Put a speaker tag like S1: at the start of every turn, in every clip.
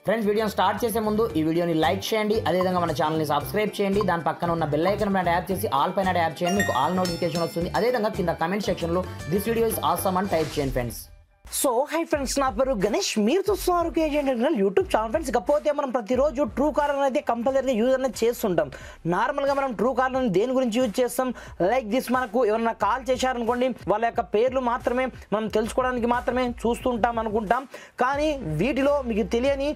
S1: Friends వీడియోని start చేసే ముందు ఈ వీడియోని లైక్ చేయండి, అదేవిధంగా మన ఛానల్ని సబ్స్క్రైబ్ చేయండి. దాని పక్కన ఉన్న బెల్ ఐకాన్ పైన ట్యాప్ చేసి ఆల్ పైన ట్యాప్ చేయండి, మీకు ఆల్ నోటిఫికేషన్ వస్తుంది. అదేవిధంగా కింద కమెంట్ సెక్షన్లో దిస్ వీడియో ఇస్ ఆసమ్ అని టైప్ చేయండి ఫ్రెండ్స్.
S2: సో హై ఫ్రెండ్స్, నా పేరు గణేష్, మీరు చూస్తున్నారు KG internal YouTube channel. Friends ఇకపోతే మనం ప్రతిరోజు ట్రూ కాలర్ అయితే కంపల్సరీగా యూజ్ అనేది చేస్తుంటాం. నార్మల్గా మనం ట్రూ కాలర్ దేని గురించి యూజ్ చేస్తాం? లైక్ దిస్, మనకు ఎవరైనా కాల్ చేశారనుకోండి, వాళ్ళ యొక్క పేర్లు మాత్రమే మనం తెలుసుకోవడానికి మాత్రమే చూస్తుంటాం అనుకుంటాం. కానీ వీటిలో మీకు తెలియని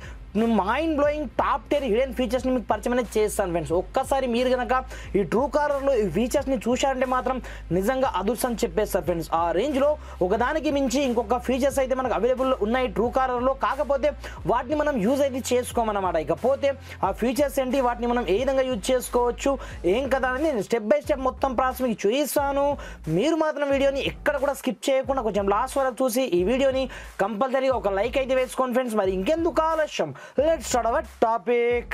S2: మైండ్ బ్లోయింగ్ టాప్ 10 హిడెన్ ఫీచర్స్ని మీకు పరిచయం అనేది చేస్తాను ఫ్రెండ్స్. ఒక్కసారి మీరు కనుక ఈ ట్రూ కాలర్లో ఈ ఫీచర్స్ని చూశారంటే మాత్రం నిజంగా అదృష్టం చెప్పేస్తారు ఫ్రెండ్స్. ఆ రేంజ్లో ఒకదానికి మించి ఇంకొక ఫీచర్స్ అయితే మనకు అవైలబుల్ ఉన్నాయి ట్రూ కాలర్లో. కాకపోతే వాటిని మనం యూజ్ అయితే చేసుకోమన్నమాట. ఇకపోతే ఆ ఫీచర్స్ ఏంటి, వాటిని మనం ఏ విధంగా యూజ్ చేసుకోవచ్చు, ఏం కదా అని నేను స్టెప్ బై స్టెప్ మొత్తం ప్రాసెస్ మీకు చూపిస్తాను. మీరు మాత్రం వీడియోని ఎక్కడ కూడా స్కిప్ చేయకుండా కొంచెం లాస్ట్ వరకు చూసి ఈ వీడియోని కంపల్సరీగా ఒక లైక్ అయితే వేసుకోండి ఫ్రెండ్స్. మరి ఇంకెందుకు ఆలస్యం, let's start our topic.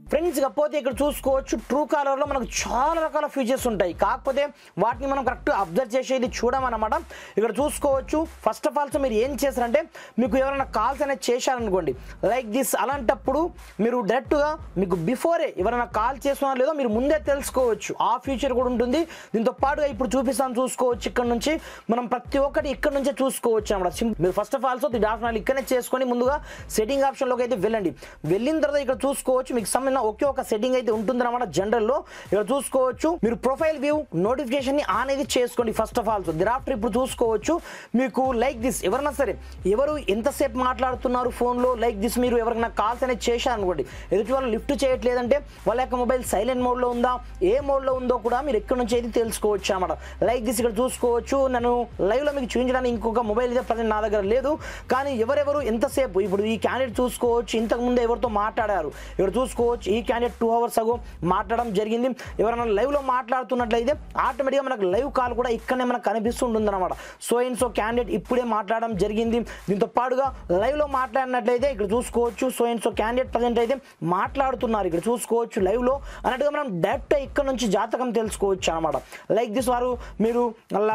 S2: Friends ఇకపోతే ఇక్కడ చూసుకోవచ్చు, ట్రూ కాలర్లో మనకు చాలా రకాల ఫీచర్స్ ఉంటాయి. కాకపోతే వాటిని మనం కరెక్ట్గా అబ్జర్వ్ చేసేది చూడమన్నమాట. ఇక్కడ చూసుకోవచ్చు, ఫస్ట్ ఆఫ్ ఆల్ మీరు ఏం చేస్తారంటే, మీకు ఎవరైనా కాల్స్ అనేది చేశారనుకోండి లైక్ దిస్, అలాంటప్పుడు మీరు డైరెక్ట్గా మీకు బిఫోరే ఎవరైనా కాల్ చేస్తున్నారో లేదో మీరు ముందే తెలుసుకోవచ్చు. ఆ ఫీచర్ కూడా ఉంటుంది. దీంతో పాటుగా ఇప్పుడు చూపిస్తాను, చూసుకోవచ్చు. ఇక్కడ నుంచి మనం ప్రతి ఒక్కటి ఇక్కడ నుంచే చూసుకోవచ్చు అన్నమాట. మీరు ఫస్ట్ ఆఫ్ ఆల్ ఇక్కడనే చేసుకొని ముందుగా సెట్టింగ్ ఆప్షన్లోకి అయితే వెళ్ళండి. వెళ్ళిన తర్వాత ఇక్కడ చూసుకోవచ్చు, మీకు సంబంధించిన ఒకే ఒక సెట్టింగ్ అయితే ఉంటుందన్నమాట. జనరల్లో ఇక్కడ చూసుకోవచ్చు, మీరు ప్రొఫైల్ వ్యూ నోటిఫికేషన్ ని ఆన్ అయితే చేసుకోండి ఫస్ట్ ఆఫ్ ఆల్. దిరాఫ్టర్ ఇప్పుడు చూసుకోవచ్చు, మీకు లైక్ దిస్ ఎవరైనా సరే ఎవరు ఎంతసేపు మాట్లాడుతున్నారు ఫోన్లో, లైక్ దిస్ మీరు ఎవరైనా కాల్స్ అనేది చేశారనుకోండి, ఎదుటి వాళ్ళు లిఫ్ట్ చేయట్లేదంటే వాళ్ళ యొక్క మొబైల్ సైలెంట్ మోడ్లో ఉందా, ఏ మోడ్లో ఉందో కూడా మీరు ఎక్కడి నుంచి అయితే తెలుసుకోవచ్చు అన్నమాట. లైక్ దిస్ ఇక్కడ చూసుకోవచ్చు, నేను లైవ్లో మీకు చూపించడానికి ఇంకొక మొబైల్ అయితే ప్రజెంట్ నా దగ్గర లేదు. కానీ ఎవరెవరు ఎంతసేపు, ఇప్పుడు ఈ క్యాండిడేట్ చూసుకోవచ్చు ఇంతకుముందు ఎవరితో మాట్లాడారు. ఇక్కడ చూసుకోవచ్చు, ఈ క్యాండిడేట్ 2 hours అగో మాట్లాడడం జరిగింది. ఎవరైనా లైవ్లో మాట్లాడుతున్నట్లయితే ఆటోమేటిక్గా మనకు లైవ్ కాల్ కూడా ఇక్కడనే మనకు కనిపిస్తుంటుంది అనమాట. సో క్యాండిడేట్ ఇప్పుడే మాట్లాడడం జరిగింది. దీంతో పాటుగా లైవ్లో మాట్లాడినట్లయితే ఇక్కడ చూసుకోవచ్చు, క్యాండిడేట్ ప్రజెంట్ అయితే మాట్లాడుతున్నారు ఇక్కడ చూసుకోవచ్చు లైవ్లో అన్నట్టుగా మనం డైరెక్ట్ ఇక్కడ నుంచి జాతకం తెలుసుకోవచ్చు అనమాట. లైక్ దిస్ వారు మీరు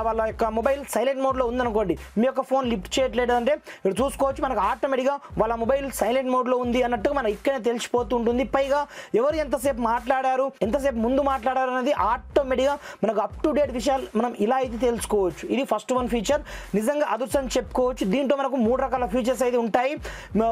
S2: వాళ్ళ యొక్క మొబైల్ సైలెంట్ మోడ్లో ఉందనుకోండి, మీ యొక్క ఫోన్ లిఫ్ట్ చేయట్లేదు అంటే ఇక్కడ చూసుకోవచ్చు, మనకు ఆటోమేటిక్గా వాళ్ళ మొబైల్ సైలెంట్ మోడ్లో ఉంది అన్నట్టుగా మనకి ఇక్కడనే తెలిసిపోతుంటుంది. పైగా ఎవరు ఎంతసేపు మాట్లాడారు, ఎంతసేపు ముందు మాట్లాడారు అనేది ఆటోమేటిక్గా మనకు అప్ టు డేట్ విషయాలు మనం ఇలా అయితే తెలుసుకోవచ్చు. ఇది ఫస్ట్ వన్ ఫీచర్, నిజంగా అదృష్టం చెప్పుకోవచ్చు. దీంట్లో మనకు 3 రకాల ఫీచర్స్ అయితే ఉంటాయి.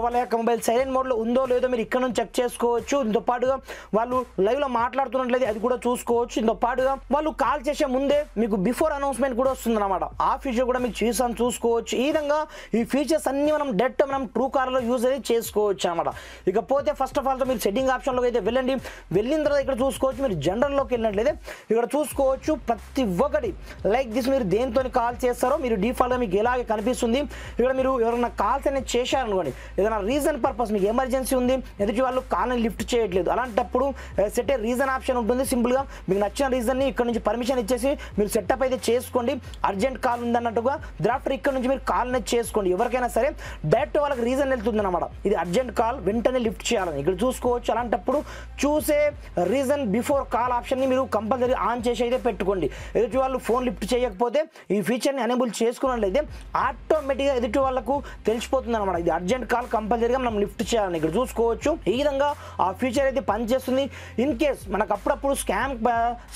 S2: వాళ్ళ యొక్క మొబైల్ సైలెంట్ మోడ్లో ఉందో లేదో మీరు ఇక్కడ నుంచి చెక్ చేసుకోవచ్చు. దీంతో పాటుగా వాళ్ళు లైవ్లో మాట్లాడుతున్నట్లయితే అది కూడా చూసుకోవచ్చు. దీంతో పాటుగా వాళ్ళు కాల్ చేసే ముందే మీకు బిఫోర్ అనౌన్స్మెంట్ కూడా వస్తుంది అనమాట. ఆ ఫీచర్ కూడా మీకు చూసుకోవచ్చు. ఈ విధంగా ఈ ఫీచర్స్ అన్ని మనం డైరెక్ట్ మనం ట్రూ కాలర్లో యూజ్ అయితే చేసుకోవచ్చు అనమాట. ఇకపోతే ఫస్ట్ ఆఫ్ ఆల్ మీరు సెట్టింగ్ ఆప్షన్లోకి అయితే వెళ్ళండి. వెళ్ళిన తర్వాత ఇక్కడ చూసుకోవచ్చు, మీరు జనరల్లోకి వెళ్ళినట్లయితే ఇక్కడ చూసుకోవచ్చు ప్రతి ఒక్కటి లైక్ దిస్ మీరు దేంతో కాల్ చేస్తారో మీరు డిఫాల్ట్గా మీకు ఎలాగే కనిపిస్తుంది. ఇక్కడ మీరు ఎవరైనా కాల్స్ అనేది చేశారనుకోండి, ఏదైనా రీజన్ పర్పస్ మీకు ఎమర్జెన్సీ ఉంది, ఎదుటి వాళ్ళు కాల్ని లిఫ్ట్ చేయట్లేదు, అలాంటప్పుడు సెట్ ఏ రీజన్ ఆప్షన్ ఉంటుంది. సింపుల్గా మీకు నచ్చిన రీజన్ని ఇక్కడ నుంచి పర్మిషన్ ఇచ్చేసి మీరు సెటప్ అయితే చేసుకోండి. అర్జెంట్ కాల్ ఉందన్నట్టుగా డ్రాఫ్టర్ ఇక్కడ నుంచి మీరు కాల్ అనేది చేసుకోండి. ఎవరికైనా సరే డైరెక్ట్ వాళ్ళకి రీజన్ వెళ్తుంది అనమాట, ఇది అర్జెంట్ కాల్ వెంటనే లిఫ్ట్ చేయాలని. ఇక్కడ చూసుకోవచ్చు, అలాంటప్పుడు చూసే రీజన్ బిఫోర్ కాల్ ఆప్షన్ని మీరు కంపల్సరీ ఆన్ చేసి అయితే పెట్టుకోండి. ఎదుటి వాళ్ళు ఫోన్ లిఫ్ట్ చేయకపోతే ఈ ఫీచర్ని ఎనేబుల్ చేసుకున్నట్లయితే ఆటోమేటిక్గా ఎదుటి వాళ్ళకు తెలిసిపోతుంది అనమాట, ఇది అర్జెంట్ కాల్ కంపల్సరీగా మనం లిఫ్ట్ చేయాలని. ఇక్కడ చూసుకోవచ్చు, ఈ విధంగా ఆ ఫీచర్ అయితే పనిచేస్తుంది. ఇన్ కేస్ మనకు అప్పుడప్పుడు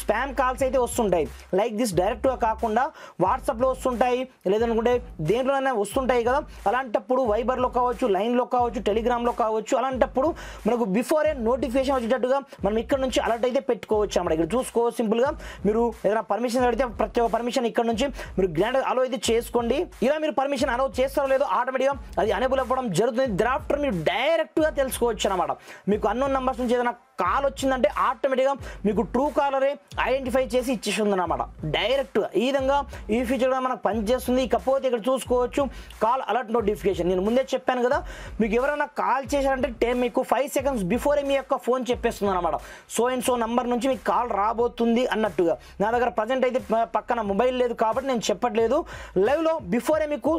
S2: స్పామ్ కాల్స్ అయితే వస్తుంటాయి, లైక్ దిస్ డైరెక్ట్గా కాకుండా వాట్సాప్లో వస్తుంటాయి, లేదనుకుంటే దేంట్లోనైనా వస్తుంటాయి కదా. అలాంటప్పుడు వైబర్లో కావచ్చు, లైన్లో కావచ్చు, టెలిగ్రామ్లో కావచ్చు, అలాంటప్పుడు మనకు బిఫోరే నోటిఫికేషన్ వచ్చేటట్టుగా మనం ఇక్కడ నుంచి అలర్ట్ అయితే పెట్టుకోవచ్చు అన్నమాట. ఇక్కడ చూసుకోవచ్చు, సింపుల్గా మీరు ఏదైనా పర్మిషన్ అడిగితే ప్రతి ఒక్క పర్మిషన్ ఇక్కడ నుంచి మీరు గ్రాండ్ అలో అయితే చేసుకోండి. ఇలా మీరు పర్మిషన్ అలో చేస్తారో లేదో ఆటోమేటిక్గా అది అనేబుల్ అవ్వడం జరుగుతుంది. డ్రాఫ్టర్ మీరు డైరెక్ట్గా తెలుసుకోవచ్చు అనమాట. మీకు అన్నోన్ నెంబర్స్ నుంచి ఏదైనా కాల్ వచ్చిందంటే ఆటోమేటిక్గా మీకు ట్రూ కాలరే ఐడెంటిఫై చేసి ఇచ్చేస్తుంది అనమాట డైరెక్ట్గా. ఈ విధంగా ఈ ఫీచర్ కూడా మనకు పనిచేస్తుంది. ఇకపోతే ఇక్కడ చూసుకోవచ్చు, కాల్ అలర్ట్ నోటిఫికేషన్. నేను ముందే చెప్పాను కదా, మీకు ఎవరైనా కాల్ చేశారంటే మీకు 5 seconds బిఫోరే మీ యొక్క ఫోన్ చెప్పేస్తుంది అనమాట. సో నంబర్ నుంచి మీకు కాల్ రాబోతుంది అన్నట్టుగా. నా దగ్గర ప్రజెంట్ అయితే పక్కన మొబైల్ లేదు కాబట్టి నేను చెప్పట్లేదు. లైవ్లో బిఫోరే మీకు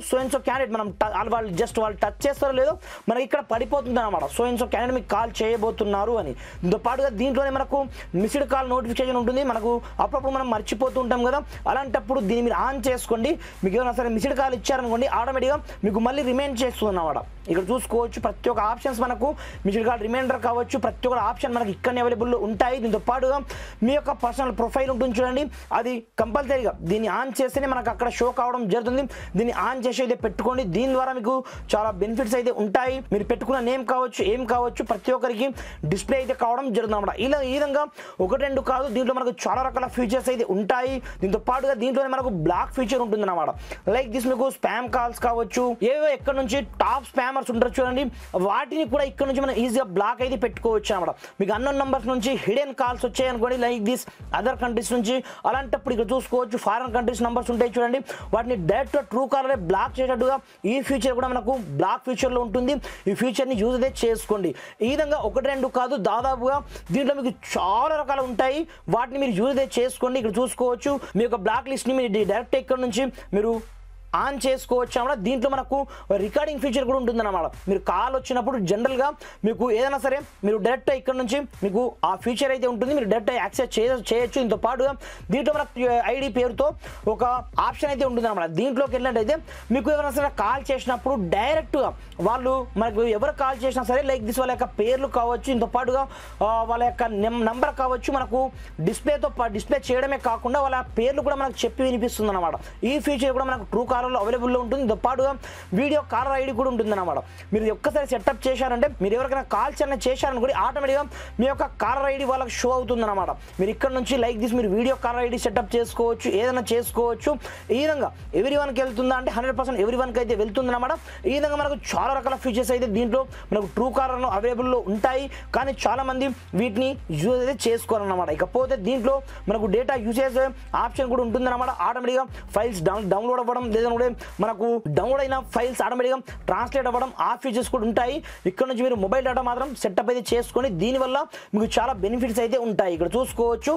S2: క్యాండిడేట్ మనం వాళ్ళు టచ్ చేస్తారో లేదో మనకి ఇక్కడ పడిపోతుంది అనమాట. క్యాండిడేట్ మీకు కాల్ చేయబోతున్నారు అని. దీంతో పాటుగా దీంట్లోనే మనకు మిస్డ్ కాల్ నోటిఫికేషన్ ఉంటుంది. మనకు అప్పుడప్పుడు మనం మర్చిపోతూ ఉంటాం కదా, అలాంటప్పుడు దీన్ని మీరు ఆన్ చేసుకోండి. మీకు ఏమైనా సరే మిస్డ్ కాల్ ఇచ్చారనుకోండి, ఆటోమేటిక్గా మీకు మళ్ళీ రిమైండ్ చేస్తుంది అన్నమాట. ఇక్కడ చూసుకోవచ్చు ప్రతి ఒక్క ఆప్షన్స్ మనకు మిస్డ్ కాల్ రిమైండర్ కావచ్చు, ప్రతి ఒక్క ఆప్షన్ మనకి ఇక్కడ అవైలబుల్లో ఉంటాయి. దీంతో పాటుగా మీ యొక్క పర్సనల్ ప్రొఫైల్ ఉంటుంది చూడండి, అది కంపల్సరీగా దీన్ని ఆన్ చేస్తేనే మనకు అక్కడ షో కావడం జరుగుతుంది. దీన్ని ఆన్ చేసి అయితే పెట్టుకోండి. దీని ద్వారా మీకు చాలా బెనిఫిట్స్ అయితే ఉంటాయి. మీరు పెట్టుకున్న నేమ్ కావచ్చు, ఏం కావచ్చు, ప్రతి ఒక్కరికి డిస్ప్లే అయితే కావడం జరుగుతుంది అన్నమాట. ఇలా ఈ విధంగా ఒకటి రెండు కాదు, దీంట్లో మనకు చాలా రకాల ఫీచర్స్ అయితే ఉంటాయి. దీంతో పాటుగా దీంట్లోనే మనకు బ్లాక్ ఫీచర్ ఉంటుంది అన్నమాట. లైక్ దిస్ మీకు స్పామ్ కాల్స్ కావచ్చు, ఏవో ఎక్కడ నుంచి టాప్ స్పామర్స్ ఉంటారు చూడండి, వాటిని కూడా ఇక్కడ నుంచి మనం ఈజీగా బ్లాక్ అయితే పెట్టుకోవచ్చు అన్నమాట. మీకు అన్నోన్ నంబర్స్ నుంచి హిడెన్ కాల్స్ వచ్చాయి అనుకోండి, లైక్ దిస్ అదర్ కంట్రీస్ నుంచి, అలాంటప్పుడు ఇక్కడ చూసుకోవచ్చు ఫారెన్ కంట్రీస్ నంబర్స్ ఉంటాయి చూడండి, వాటిని డైరెక్ట్ ట్రూ కాలర్ బ్లాక్ చేసేట్టుగా ఈ ఫీచర్ కూడా మనకు బ్లాక్ ఫీచర్లో ఉంటుంది. ఈ ఫీచర్ని యూజ్ అయితే చేసుకోండి. ఈ విధంగా ఒకటి రెండు కాదు, దాదాపుగా దీంట్లో మీకు చాలా రకాలు ఉంటాయి. వాటిని మీరు యూజ్ అయితే చేసుకోండి. ఇక్కడ చూసుకోవచ్చు మీ యొక్క బ్లాక్ లిస్ట్ని మీరు డైరెక్ట్ ఇక్కడ నుంచి మీరు ఆన్ చేసుకోవచ్చు అన్నమాట. దీంట్లో మనకు రికార్డింగ్ ఫీచర్ కూడా ఉంటుందన్నమాట. మీరు కాల్ వచ్చినప్పుడు జనరల్గా మీకు ఏదైనా సరే మీరు డైరెక్ట్ ఇక్కడ నుంచి మీకు ఆ ఫీచర్ అయితే ఉంటుంది, మీరు డైరెక్ట్ యాక్సెస్ చేయొచ్చు. దీంతో పాటుగా దీంట్లో మనకు ఐడి పేరుతో ఒక ఆప్షన్ అయితే ఉంటుందన్నమాట. దీంట్లోకి వెళ్ళినట్టయితే మీకు ఎవరైనా సరే కాల్ చేసినప్పుడు డైరెక్ట్గా వాళ్ళు మనకు ఎవరు కాల్ చేసినా సరే లైక్ దిస్ వాళ్ళ యొక్క పేర్లు కావచ్చు, దీంతో పాటుగా వాళ్ళ యొక్క నంబర్ కావచ్చు, మనకు డిస్ప్లే చేయడమే కాకుండా వాళ్ళ పేర్లు కూడా మనకు చెప్పి వినిపిస్తుంది అన్నమాట. ఈ ఫీచర్ కూడా మనకు ట్రూ కాల్ అవైలబుల్లో ఉంటుంది. దీంతో పాటుగా వీడియో కాలర్ ఐడి కూడా ఉంటుంది అన్నమాట. మీరు ఒక్కసారి సెటప్ చేశారంటే మీరు ఎవరికైనా కాల్స్ అన్న చేశారనుకోండి, ఆటోమేటిక్గా మీ యొక్క కాలర్ ఐడి వాళ్ళకి షో అవుతుంది అన్నమాట. మీరు ఇక్కడ నుంచి లైక్ దిస్ మీరు వీడియో కాలర్ ఐడి సెటప్ చేసుకోవచ్చు, ఏదైనా చేసుకోవచ్చు. ఈ విధంగా ఎవ్రీ వన్కి వెళ్తుందా అంటే 100% ఎవ్రీ వన్కి అయితే వెళ్తుంది అన్నమాట. ఈ విధంగా మనకు చాలా రకాల ఫీచర్స్ అయితే దీంట్లో మనకు ట్రూ కాలర్లో అవైలబుల్లో ఉంటాయి, కానీ చాలామంది వీటిని యూజ్ అయితే చేసుకోవాలన్నమాట. ఇకపోతే దీంట్లో మనకు డేటా యూసేజ్ ఆప్షన్ కూడా ఉంటుందన్నమాట. ఆటోమేటిక్గా ఫైల్స్ డౌన్లోడ్ అవ్వడం, లేదా మనకు డౌన్లోడ్ అయిన ఫైల్స్ ఆటోమేటిక్గా ట్రాన్స్లేట్ అవ్వడం, ఆ ఫీచర్స్ కూడా ఉంటాయి. ఇక్కడ నుంచి మీరు మొబైల్ డేటా మాత్రం సెటప్ అయితే చేసుకొని దీనివల్ల మీకు చాలా బెనిఫిట్స్ అయితే ఉంటాయి. ఇక్కడ చూసుకోవచ్చు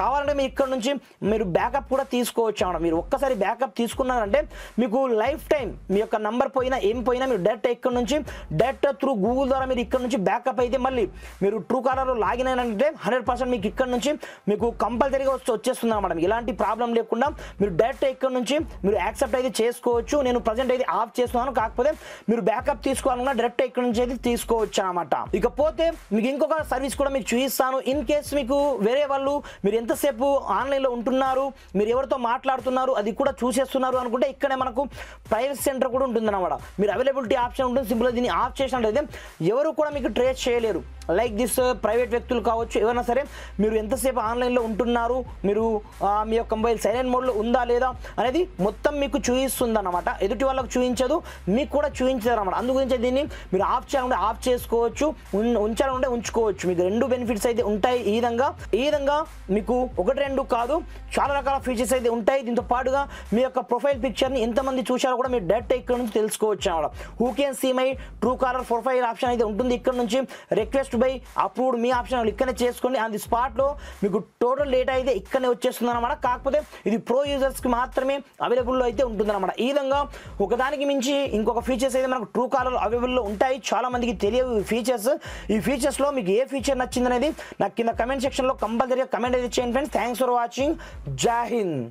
S2: కావాలంటే మీరు ఇక్కడ నుంచి మీరు బ్యాకప్ కూడా తీసుకోవచ్చు అన్నమాట. మీరు ఒక్కసారి బ్యాకప్ తీసుకున్నారంటే మీకు లైఫ్ టైం మీ యొక్క నంబర్ పోయినా ఏం పోయినా మీరు డైరెక్ట్ ఇక్కడ నుంచి డైరెక్ట్ త్రూ గూగుల్ ద్వారా మీరు ఇక్కడ నుంచి బ్యాకప్ అయితే మళ్ళీ మీరు ట్రూ కాలర్లో లాగిన్ అయినంటే 100% మీకు ఇక్కడ నుంచి మీకు కంపల్సరీగా వచ్చేస్తుంది అన్నమాట. మీకు ఎలాంటి ప్రాబ్లం లేకుండా మీరు డైరెక్ట్ ఇక్కడ నుంచి మీరు యాక్సెప్ట్ అయితే చేసుకోవచ్చు. నేను ప్రజెంట్ అయితే ఆఫ్ చేస్తున్నాను, కాకపోతే మీరు బ్యాకప్ తీసుకోవాలన్నా డైరెక్ట్ ఇక్కడ నుంచి అయితే తీసుకోవచ్చు అన్నమాట. ఇకపోతే మీకు ఇంకొక సర్వీస్ కూడా మీకు చూపిస్తాను. ఇన్ కేస్ మీకు వేరే వాళ్ళు మీరు ఎంతసేపు ఆన్లైన్లో ఉంటున్నారు, మీరు ఎవరితో మాట్లాడుతున్నారు అది కూడా చూసేస్తున్నారు అనుకుంటే ఇక్కడే మనకు ప్రైవసీ సెంటర్ కూడా ఉంటుంది అన్నమాట. మీరు అవైలబిలిటీ ఆప్షన్ ఉంటుంది, సింపుల్గా దీన్ని ఆఫ్ చేసినట్లయితే ఎవరు కూడా మీకు ట్రేస్ చేయలేరు. లైక్ దిస్ ప్రైవేట్ వ్యక్తులు కావచ్చు, ఎవరైనా సరే మీరు ఎంతసేపు ఆన్లైన్లో ఉంటున్నారు, మీరు మీ యొక్క మొబైల్ సైలెంట్ మోడ్లో ఉందా లేదా అనేది మొత్తం మీకు చూపిస్తుంది అన్నమాట. ఎదుటి వాళ్ళకు చూపించదు, మీకు కూడా చూపించదు అన్నమాట. అందుగురించి దీన్ని మీరు ఆఫ్ చేయాలంటే ఆఫ్ చేసుకోవచ్చు, ఉంచాలంటే ఉంచుకోవచ్చు. మీకు రెండు బెనిఫిట్స్ అయితే ఉంటాయి. ఈ విధంగా మీకు ఒకటి రెండు కాదు, చాలా రకాల ఫీచర్స్ అయితే ఉంటాయి. దీంతో పాటుగా మీ యొక్క ప్రొఫైల్ పిక్చర్ని ఎంతమంది చూశారో కూడా మీరు డైరెక్ట్ ఇక్కడ నుంచి తెలుసుకోవచ్చు అన్నమాట. Who can see my Truecaller profile option అయితే ఉంటుంది. ఇక్కడ నుంచి request by approved me option ఇక్కడనే చేసుకోండి. ఆన్ ది స్పాట్లో మీకు టోటల్ డేటా అయితే ఇక్కడనే వచ్చేస్తుంది అనమాట. కాకపోతే ఇది ప్రో యూజర్స్కి మాత్రమే అవైలబుల్లో అయితే ఉంటుందన్నమాట. ఈ విధంగా ఒకదానికి మించి ఇంకొక ఫీచర్స్ అయితే మనకు ట్రూ కాలర్ అవైలబుల్లో ఉంటాయి. చాలా మందికి తెలియవు ఈ ఫీచర్స్. ఈ ఫీచర్స్లో మీకు ఏ ఫీచర్ నచ్చింది అనేది నాకు కింద కమెంట్ సెక్షన్లో కంపల్సరీగా కమెంట్ అయితే చేయండి ఫ్రెండ్స్. Thanks for watching. జై హింద్.